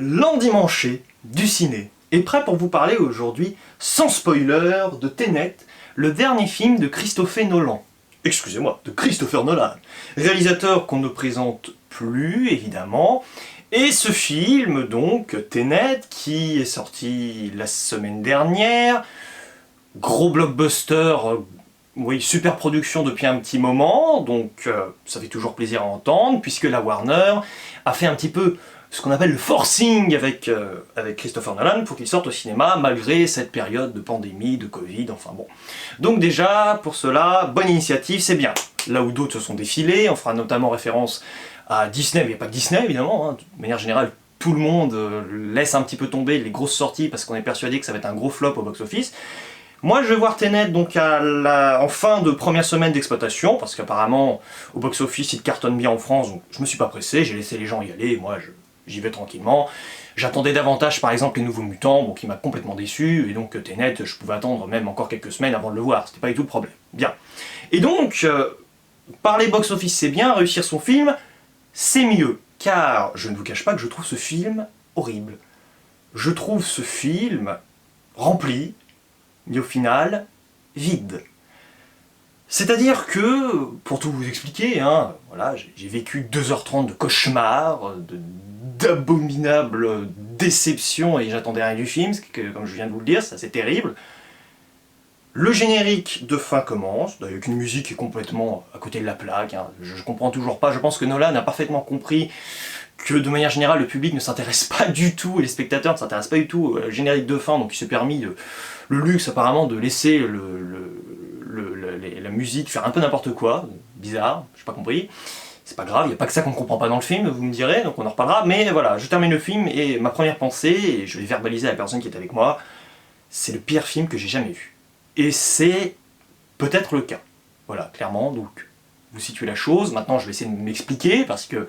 L'endimanché du ciné est prêt pour vous parler aujourd'hui, sans spoiler, de Tenet, le dernier film de Christopher Nolan. Excusez-moi, de Christopher Nolan, réalisateur qu'on ne présente plus, évidemment. Et ce film, donc, Tenet, qui est sorti la semaine dernière, gros blockbuster, oui, super production depuis un petit moment, donc ça fait toujours plaisir à entendre, puisque la Warner a fait un petit peu ce qu'on appelle le forcing avec Christopher Nolan pour qu'il sorte au cinéma, malgré cette période de pandémie, de Covid, enfin bon. Donc déjà, pour cela, bonne initiative, c'est bien. Là où d'autres se sont défilés, on fera notamment référence à Disney, mais il n'y a pas que Disney évidemment, hein. De manière générale, tout le monde laisse un petit peu tomber les grosses sorties parce qu'on est persuadé que ça va être un gros flop au box-office. Moi je vais voir Tenet donc en fin de première semaine d'exploitation, parce qu'apparemment au box-office il cartonne bien en France, donc je me suis pas pressé, j'ai laissé les gens y aller, moi j'y vais tranquillement. J'attendais davantage par exemple les Nouveaux Mutants, bon, qui m'a complètement déçu, et donc Tenet je pouvais attendre même encore quelques semaines avant de le voir, c'était pas du tout le problème. Bien. Et donc, parler box-office c'est bien, réussir son film c'est mieux, car je ne vous cache pas que je trouve ce film horrible. Je trouve ce film rempli, mais au final, vide. C'est-à-dire que, pour tout vous expliquer, hein, voilà, j'ai vécu 2h30 de cauchemar, d'abominables déceptions, et j'attendais rien du film, comme je viens de vous le dire, c'est assez terrible. Le générique de fin commence, avec une musique qui est complètement à côté de la plaque, hein. Je comprends toujours pas, je pense que Nolan a parfaitement compris que de manière générale le public ne s'intéresse pas du tout, et les spectateurs ne s'intéressent pas du tout au générique de fin, donc il s'est permis le luxe apparemment de laisser la musique faire un peu n'importe quoi, bizarre, j'ai pas compris. C'est pas grave, il n'y a pas que ça qu'on ne comprend pas dans le film, vous me direz, donc on en reparlera, mais voilà, je termine le film, et ma première pensée, et je vais verbaliser à la personne qui est avec moi, c'est le pire film que j'ai jamais vu. Et c'est peut-être le cas. Voilà, clairement, donc vous situez la chose. Maintenant je vais essayer de m'expliquer, parce que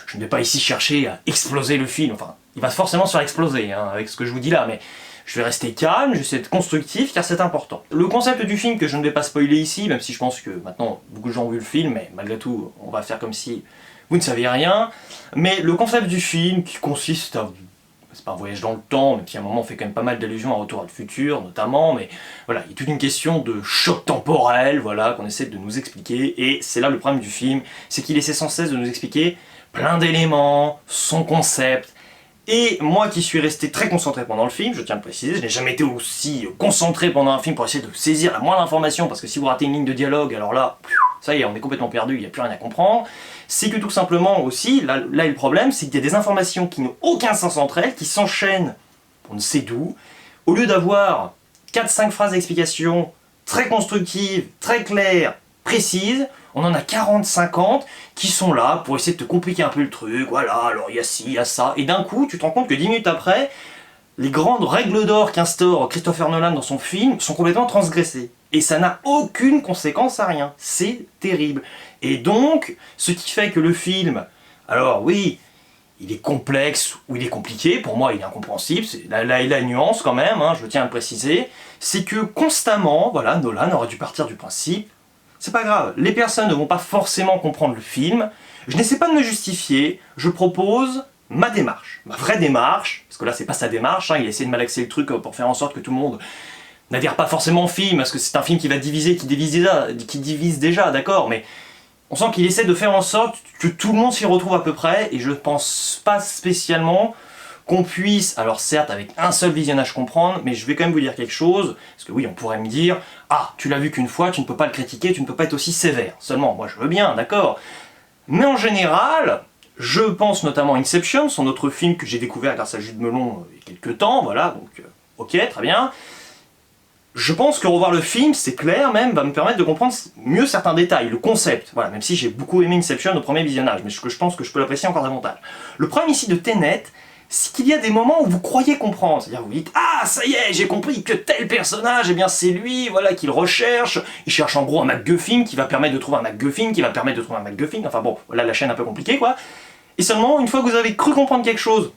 je ne vais pas ici chercher à exploser le film, enfin, il va forcément se faire exploser, hein, avec ce que je vous dis là, mais je vais rester calme, je vais essayer d'être constructif, car c'est important. Le concept du film, que je ne vais pas spoiler ici, même si je pense que maintenant beaucoup de gens ont vu le film, mais malgré tout, on va faire comme si vous ne saviez rien, mais le concept du film, qui consiste à... C'est pas un voyage dans le temps, même si à un moment on fait quand même pas mal d'allusions à Retour à le futur, notamment, mais voilà, il y a toute une question de choc temporel, voilà, qu'on essaie de nous expliquer, et c'est là le problème du film, c'est qu'il essaie sans cesse de nous expliquer plein d'éléments, son concept, et moi qui suis resté très concentré pendant le film, je tiens à le préciser, je n'ai jamais été aussi concentré pendant un film pour essayer de saisir la moindre information, parce que si vous ratez une ligne de dialogue, alors là, ça y est, on est complètement perdu, il n'y a plus rien à comprendre. C'est que tout simplement aussi, là le problème, c'est qu'il y a des informations qui n'ont aucun sens entre elles, qui s'enchaînent, on ne sait d'où. Au lieu d'avoir 4-5 phrases d'explication très constructives, très claires, précises, on en a 40-50 qui sont là pour essayer de te compliquer un peu le truc, voilà, alors il y a ci, il y a ça, et d'un coup, tu te rends compte que 10 minutes après, les grandes règles d'or qu'instaure Christopher Nolan dans son film sont complètement transgressées. Et ça n'a aucune conséquence à rien. C'est terrible. Et donc, ce qui fait que le film, alors oui, il est complexe ou il est compliqué, pour moi il est incompréhensible, là est la nuance quand même, hein, je tiens à le préciser, c'est que constamment, voilà, Nolan aurait dû partir du principe, c'est pas grave, les personnes ne vont pas forcément comprendre le film, je n'essaie pas de me justifier, je propose ma démarche, ma vraie démarche, parce que là c'est pas sa démarche, hein, il essaie de malaxer le truc pour faire en sorte que tout le monde n'adhère pas forcément au film, parce que c'est un film qui va diviser, qui divise déjà, d'accord, mais on sent qu'il essaie de faire en sorte que tout le monde s'y retrouve à peu près, et je pense pas spécialement qu'on puisse, alors certes avec un seul visionnage comprendre, mais je vais quand même vous dire quelque chose, parce que oui, on pourrait me dire, ah, tu l'as vu qu'une fois, tu ne peux pas le critiquer, tu ne peux pas être aussi sévère. Seulement, moi je veux bien, d'accord, mais en général, je pense notamment à Inception, son autre film que j'ai découvert grâce à Jude Melon il y a quelques temps, voilà, donc ok, très bien. Je pense que revoir le film, c'est clair même, va me permettre de comprendre mieux certains détails, le concept, voilà, même si j'ai beaucoup aimé Inception au premier visionnage, mais je pense que je peux l'apprécier encore davantage. Le problème ici de Tenet, c'est qu'il y a des moments où vous croyez comprendre, c'est-à-dire vous dites « Ah, ça y est, j'ai compris que tel personnage, eh bien c'est lui, voilà, qu'il recherche, il cherche en gros un MacGuffin qui va permettre de trouver un MacGuffin, qui va permettre de trouver un MacGuffin, enfin bon, voilà la chaîne un peu compliquée quoi. » Et seulement, une fois que vous avez cru comprendre quelque chose,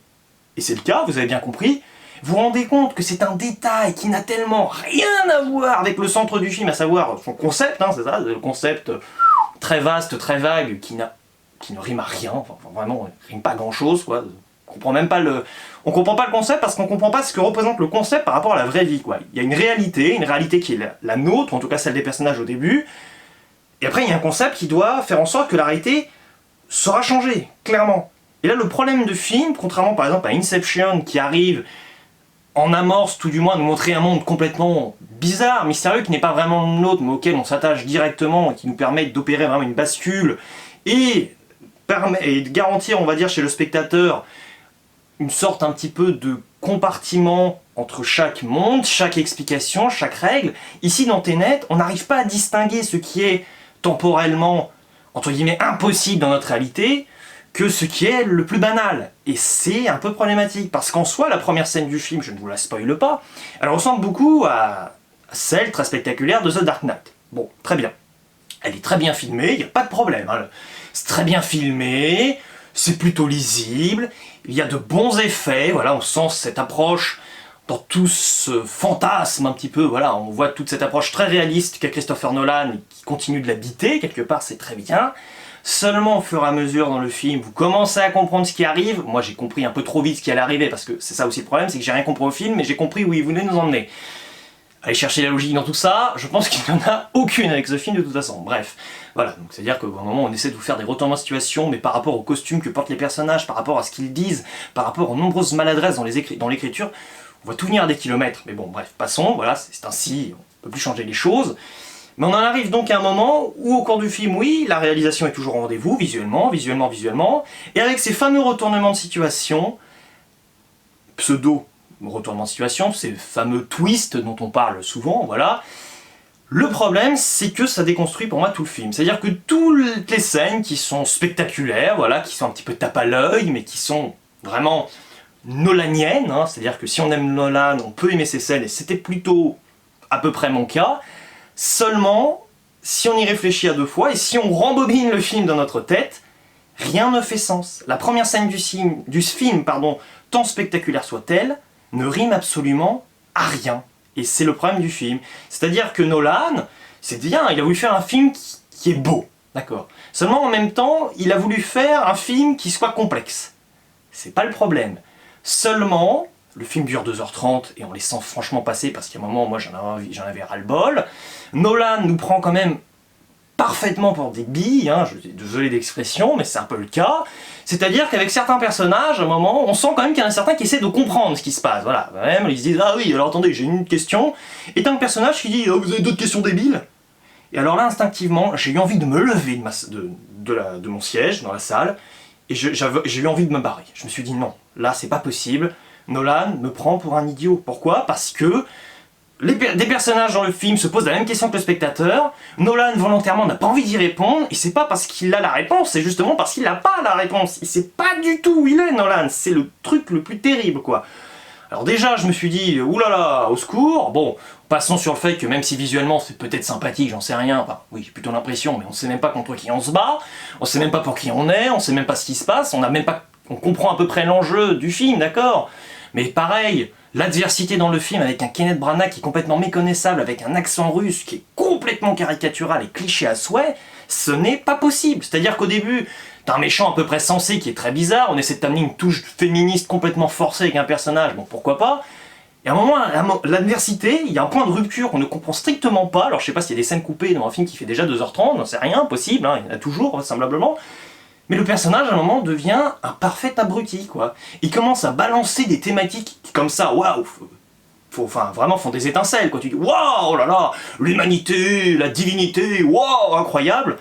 et c'est le cas, vous avez bien compris, vous vous rendez compte que c'est un détail qui n'a tellement rien à voir avec le centre du film, à savoir son concept, hein, c'est ça, le concept très vaste, très vague, qui ne rime à rien, enfin vraiment, rime pas grand chose, quoi, On comprend pas le concept parce qu'on comprend pas ce que représente le concept par rapport à la vraie vie, quoi. Il y a une réalité qui est la nôtre, ou en tout cas celle des personnages au début, et après il y a un concept qui doit faire en sorte que la réalité sera changée, clairement. Et là le problème de film, contrairement par exemple à Inception qui arrive en amorce, tout du moins, nous montrer un monde complètement bizarre, mystérieux, qui n'est pas vraiment le nôtre, mais auquel on s'attache directement, et qui nous permet d'opérer vraiment une bascule, et de garantir, on va dire, chez le spectateur, une sorte un petit peu de compartiment entre chaque monde, chaque explication, chaque règle. Ici, dans Tenet, on n'arrive pas à distinguer ce qui est temporellement, entre guillemets, impossible dans notre réalité, que ce qui est le plus banal. Et c'est un peu problématique, parce qu'en soi, la première scène du film, je ne vous la spoile pas, elle ressemble beaucoup à celle très spectaculaire de The Dark Knight. Bon, très bien. Elle est très bien filmée, il n'y a pas de problème. Hein. C'est très bien filmé, c'est plutôt lisible, il y a de bons effets, voilà, on sent cette approche dans tout ce fantasme un petit peu, voilà, on voit toute cette approche très réaliste qu'a Christopher Nolan, qui continue de l'habiter, quelque part c'est très bien. Seulement au fur et à mesure dans le film, vous commencez à comprendre ce qui arrive. Moi j'ai compris un peu trop vite ce qui allait arriver, parce que c'est ça aussi le problème, c'est que j'ai rien compris au film, mais j'ai compris où il voulait nous emmener. Aller chercher la logique dans tout ça, je pense qu'il n'y en a aucune avec ce film de toute façon. Bref, voilà, donc c'est-à-dire qu'à un moment on essaie de vous faire des retournements de situation, mais par rapport aux costumes que portent les personnages, par rapport à ce qu'ils disent, par rapport aux nombreuses maladresses dans l'écriture, on va tout venir à des kilomètres. Mais bon, bref, passons, voilà, c'est ainsi, on ne peut plus changer les choses. Mais on en arrive donc à un moment où au cours du film, oui, la réalisation est toujours au rendez-vous, visuellement, et avec ces fameux retournements de situation, pseudo retournement de situation, ces fameux twists dont on parle souvent, voilà. Le problème, c'est que ça déconstruit pour moi tout le film. C'est-à-dire que toutes les scènes qui sont spectaculaires, voilà, qui sont un petit peu tape à l'œil, mais qui sont vraiment nolaniennes, hein, c'est-à-dire que si on aime Nolan, on peut aimer ces scènes, et c'était plutôt à peu près mon cas. Seulement, si on y réfléchit à deux fois, et si on rembobine le film dans notre tête, rien ne fait sens. La première scène du film, tant spectaculaire soit-elle, ne rime absolument à rien. Et c'est le problème du film. C'est-à-dire que Nolan, c'est bien, il a voulu faire un film qui est beau, d'accord. Seulement en même temps, il a voulu faire un film qui soit complexe. C'est pas le problème. Seulement, le film dure 2h30 et on les sent franchement passer parce qu'à un moment, moi j'en avais ras-le-bol. Nolan nous prend quand même parfaitement pour des billes, hein, je suis désolé d'expression, mais c'est un peu le cas. C'est-à-dire qu'avec certains personnages, à un moment, on sent quand même qu'il y en a certains qui essaient de comprendre ce qui se passe. Voilà, même ils se disent ah oui, alors attendez, j'ai une question. Et t'as un personnage qui dit oh, vous avez d'autres questions débiles. Et alors là, instinctivement, j'ai eu envie de me lever de mon siège dans la salle et j'ai eu envie de me barrer. Je me suis dit non, là c'est pas possible. Nolan me prend pour un idiot. Pourquoi? Parce que des personnages dans le film se posent la même question que le spectateur, Nolan volontairement n'a pas envie d'y répondre, et c'est pas parce qu'il a la réponse, c'est justement parce qu'il n'a pas la réponse. Il sait pas du tout où il est, Nolan, c'est le truc le plus terrible, quoi. Alors déjà, je me suis dit, oulala, au secours. Bon, passons sur le fait que même si visuellement c'est peut-être sympathique, j'en sais rien, enfin, oui, j'ai plutôt l'impression, mais on sait même pas contre qui on se bat, on sait même pas pour qui on est, on sait même pas ce qui se passe, on comprend à peu près l'enjeu du film, d'accord? Mais pareil, l'adversité dans le film avec un Kenneth Branagh qui est complètement méconnaissable, avec un accent russe qui est complètement caricatural et cliché à souhait, ce n'est pas possible. C'est-à-dire qu'au début, t'as un méchant à peu près sensé qui est très bizarre, on essaie de t'amener une touche féministe complètement forcée avec un personnage, bon pourquoi pas. Et à un moment, l'adversité, il y a un point de rupture qu'on ne comprend strictement pas, alors je sais pas s'il y a des scènes coupées dans un film qui fait déjà 2h30, j'en sais rien, possible, hein, il y en a toujours, vraisemblablement. Mais le personnage, à un moment, devient un parfait abruti, quoi. Il commence à balancer des thématiques comme ça, waouh, vraiment font des étincelles, quoi. Tu dis, waouh, oh là là, l'humanité, la divinité, waouh, incroyable.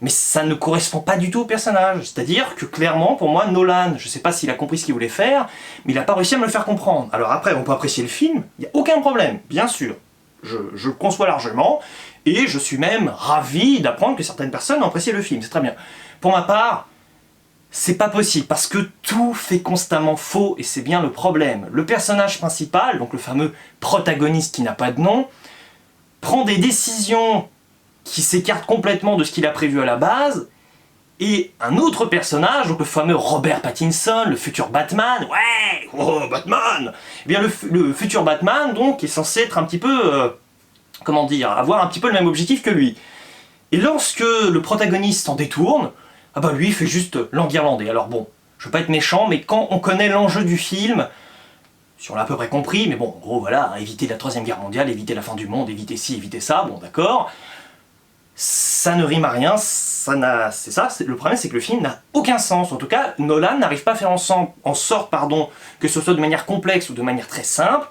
Mais ça ne correspond pas du tout au personnage. C'est-à-dire que clairement, pour moi, Nolan, je sais pas s'il a compris ce qu'il voulait faire, mais il n'a pas réussi à me le faire comprendre. Alors après, on peut apprécier le film, il n'y a aucun problème, bien sûr. Je le conçois largement, et je suis même ravi d'apprendre que certaines personnes ont apprécié le film, c'est très bien. Pour ma part, c'est pas possible, parce que tout fait constamment faux, et c'est bien le problème. Le personnage principal, donc le fameux protagoniste qui n'a pas de nom, prend des décisions qui s'écartent complètement de ce qu'il a prévu à la base, et un autre personnage, donc le fameux Robert Pattinson, le futur Batman, ouais, oh Batman, eh bien le futur Batman, donc, est censé être un petit peu, comment dire, avoir un petit peu le même objectif que lui. Et lorsque le protagoniste s'en détourne, ah bah lui il fait juste l'enguirlander. Alors bon, je veux pas être méchant, mais quand on connaît l'enjeu du film, si on l'a à peu près compris, mais bon, en gros, voilà, éviter la Troisième Guerre mondiale, éviter la fin du monde, éviter ci, éviter ça, bon, d'accord, ça ne rime à rien, c'est ça, le problème c'est que le film n'a aucun sens. En tout cas, Nolan n'arrive pas à faire en sorte, pardon, que ce soit de manière complexe ou de manière très simple,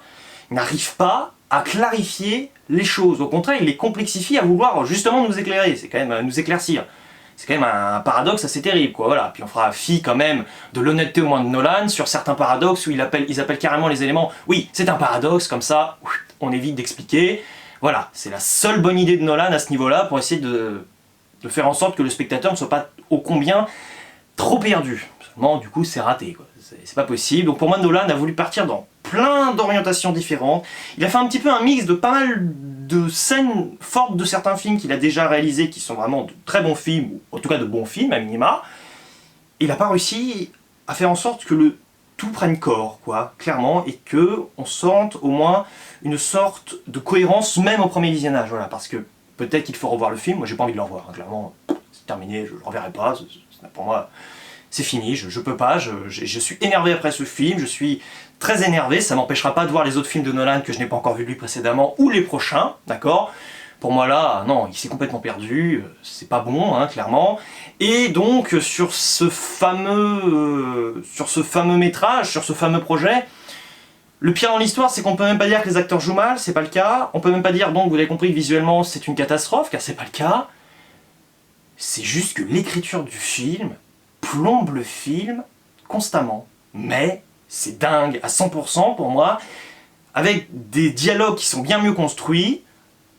il n'arrive pas à clarifier les choses. Au contraire, il les complexifie à vouloir justement nous éclairer, c'est quand même nous éclaircir. C'est quand même un paradoxe assez terrible, quoi, voilà. Puis on fera fi quand même de l'honnêteté au moins de Nolan sur certains paradoxes où ils appellent carrément les éléments, oui, c'est un paradoxe, comme ça, on évite d'expliquer. Voilà, c'est la seule bonne idée de Nolan à ce niveau-là pour essayer de faire en sorte que le spectateur ne soit pas ô combien trop perdu. Seulement, du coup, c'est raté, quoi. C'est pas possible. Donc pour moi, Nolan a voulu partir dans plein d'orientations différentes. Il a fait un petit peu un mix de pas mal de scènes fortes de certains films qu'il a déjà réalisés, qui sont vraiment de très bons films, ou en tout cas de bons films, à minima. Il n'a pas réussi à faire en sorte que le tout prenne corps, quoi, clairement, et que on sente au moins une sorte de cohérence, même au premier visionnage, voilà, parce que peut-être qu'il faut revoir le film, moi j'ai pas envie de le revoir, hein, clairement, c'est terminé, je le reverrai pas, pour moi, c'est fini, je peux pas, je suis énervé après ce film, je suis très énervé, ça m'empêchera pas de voir les autres films de Nolan que je n'ai pas encore vu lui précédemment, ou les prochains, d'accord? Pour moi là, non, il s'est complètement perdu, c'est pas bon, hein, clairement. Et donc sur ce fameux métrage, sur ce fameux projet, le pire dans l'histoire, c'est qu'on peut même pas dire que les acteurs jouent mal, c'est pas le cas. On peut même pas dire, donc vous avez compris, que visuellement c'est une catastrophe, car c'est pas le cas. C'est juste que l'écriture du film plombe le film constamment. Mais c'est dingue, à 100% pour moi, avec des dialogues qui sont bien mieux construits,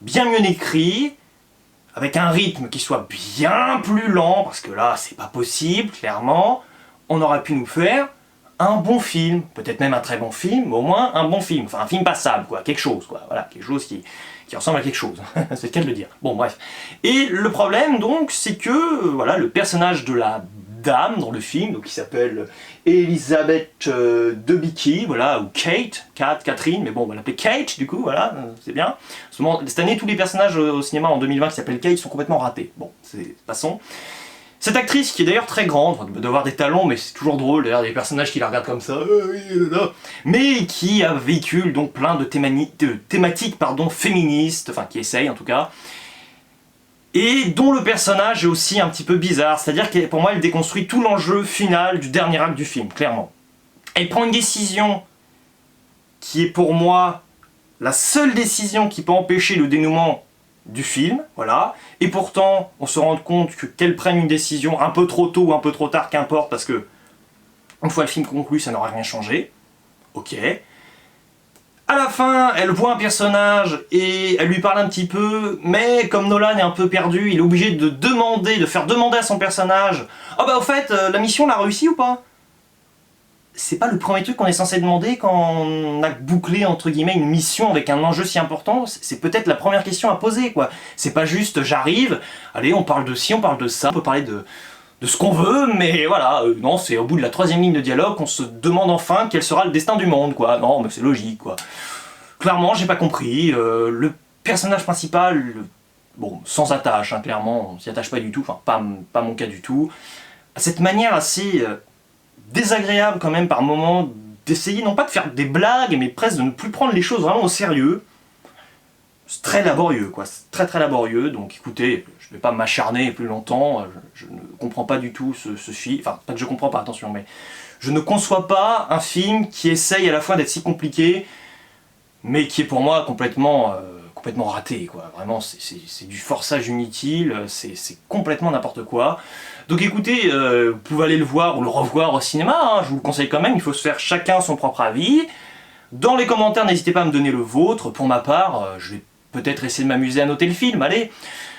bien mieux écrits, avec un rythme qui soit bien plus lent, parce que là, c'est pas possible, clairement. On aurait pu nous faire un bon film, peut-être même un très bon film, mais au moins un bon film, enfin un film passable, quoi, quelque chose, quoi, voilà, quelque chose qui ressemble à quelque chose, c'est le cas de le dire. Bon, bref. Et le problème, donc, c'est que, voilà, le personnage de la dame dans le film, donc qui s'appelle Elizabeth Debicki, voilà, ou Catherine, mais bon, on va l'appeler Kate, du coup, voilà, c'est bien. Cette année, tous les personnages au cinéma en 2020 qui s'appellent Kate sont complètement ratés. Bon, passons. Cette actrice, qui est d'ailleurs très grande, enfin, doit avoir des talons, mais c'est toujours drôle, d'ailleurs, des personnages qui la regardent comme ça, mais qui véhicule donc plein de thématiques féministes, enfin qui essayent en tout cas, et dont le personnage est aussi un petit peu bizarre, c'est-à-dire que pour moi elle déconstruit tout l'enjeu final du dernier acte du film, clairement. Elle prend une décision qui est pour moi la seule décision qui peut empêcher le dénouement du film, voilà, et pourtant on se rend compte qu'elle prenne une décision un peu trop tôt ou un peu trop tard, qu'importe, parce que une fois le film conclu, ça n'aura rien changé, ok. À la fin, elle voit un personnage et elle lui parle un petit peu, mais comme Nolan est un peu perdu, il est obligé de faire demander à son personnage « Ah bah au fait, la mission l'a réussi ou pas ?» C'est pas le premier truc qu'on est censé demander quand on a bouclé entre guillemets une mission avec un enjeu si important, c'est peut-être la première question à poser, quoi. C'est pas juste j'arrive, allez on parle de ci, on parle de ça, on peut parler de ce qu'on veut, mais voilà, non, c'est au bout de la troisième ligne de dialogue qu'on se demande enfin quel sera le destin du monde, quoi. Non, mais c'est logique, quoi. Clairement, j'ai pas compris, le personnage principal, bon, sans attache, hein, clairement, on s'y attache pas du tout, enfin, pas mon cas du tout, à cette manière assez désagréable quand même par moments d'essayer non pas de faire des blagues, mais presque de ne plus prendre les choses vraiment au sérieux. C'est très laborieux, quoi, c'est très très laborieux, donc écoutez, je vais pas m'acharner plus longtemps, je ne comprends pas du tout ce film, enfin, pas que je comprends pas, attention, mais je ne conçois pas un film qui essaye à la fois d'être si compliqué, mais qui est pour moi complètement raté, quoi. Vraiment, c'est du forçage inutile, c'est complètement n'importe quoi. Donc écoutez, vous pouvez aller le voir ou le revoir au cinéma, hein, je vous le conseille quand même, il faut se faire chacun son propre avis. Dans les commentaires, n'hésitez pas à me donner le vôtre, pour ma part, je vais peut-être essayer de m'amuser à noter le film, allez.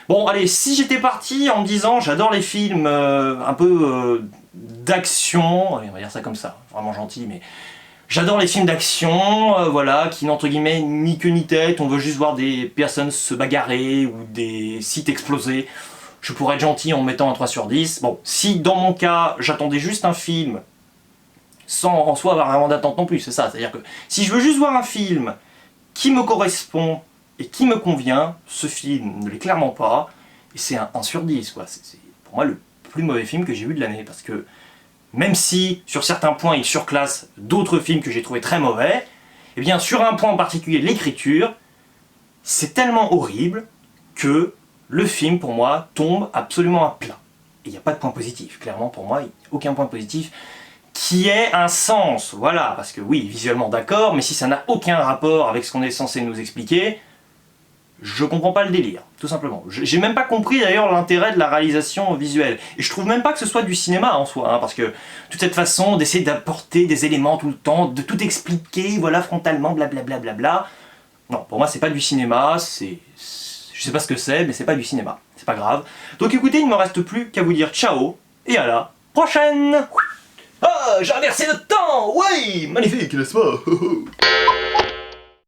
Bon, allez, si j'étais parti en me disant j'adore les films un peu d'action, allez, on va dire ça comme ça, vraiment gentil, mais j'adore les films d'action, voilà, qui n'entre guillemets ni queue ni tête, on veut juste voir des personnes se bagarrer ou des sites exploser. Je pourrais être gentil en mettant un 3 sur 10. Bon, si dans mon cas, j'attendais juste un film, sans en soi avoir vraiment d'attente non plus, c'est ça. C'est-à-dire que si je veux juste voir un film qui me correspond et qui me convient, ce film ne l'est clairement pas, et c'est un 1 sur 10, quoi. C'est pour moi le plus mauvais film que j'ai vu de l'année, parce que même si sur certains points il surclasse d'autres films que j'ai trouvé très mauvais, et bien sur un point en particulier, l'écriture, c'est tellement horrible que le film pour moi tombe absolument à plat. Et il n'y a pas de point positif, clairement pour moi, il n'y a aucun point positif qui ait un sens, voilà, parce que oui, visuellement d'accord, mais si ça n'a aucun rapport avec ce qu'on est censé nous expliquer, je comprends pas le délire, tout simplement. J'ai même pas compris d'ailleurs l'intérêt de la réalisation visuelle. Et je trouve même pas que ce soit du cinéma en soi, hein, parce que toute cette façon d'essayer d'apporter des éléments tout le temps, de tout expliquer, voilà, frontalement, blablabla, bla. Non, pour moi c'est pas du cinéma, je sais pas ce que c'est, mais c'est pas du cinéma. C'est pas grave. Donc écoutez, il ne me reste plus qu'à vous dire ciao, et à la prochaine. Ah, j'ai inversé le temps. Ouais, magnifique, n'est-ce pas?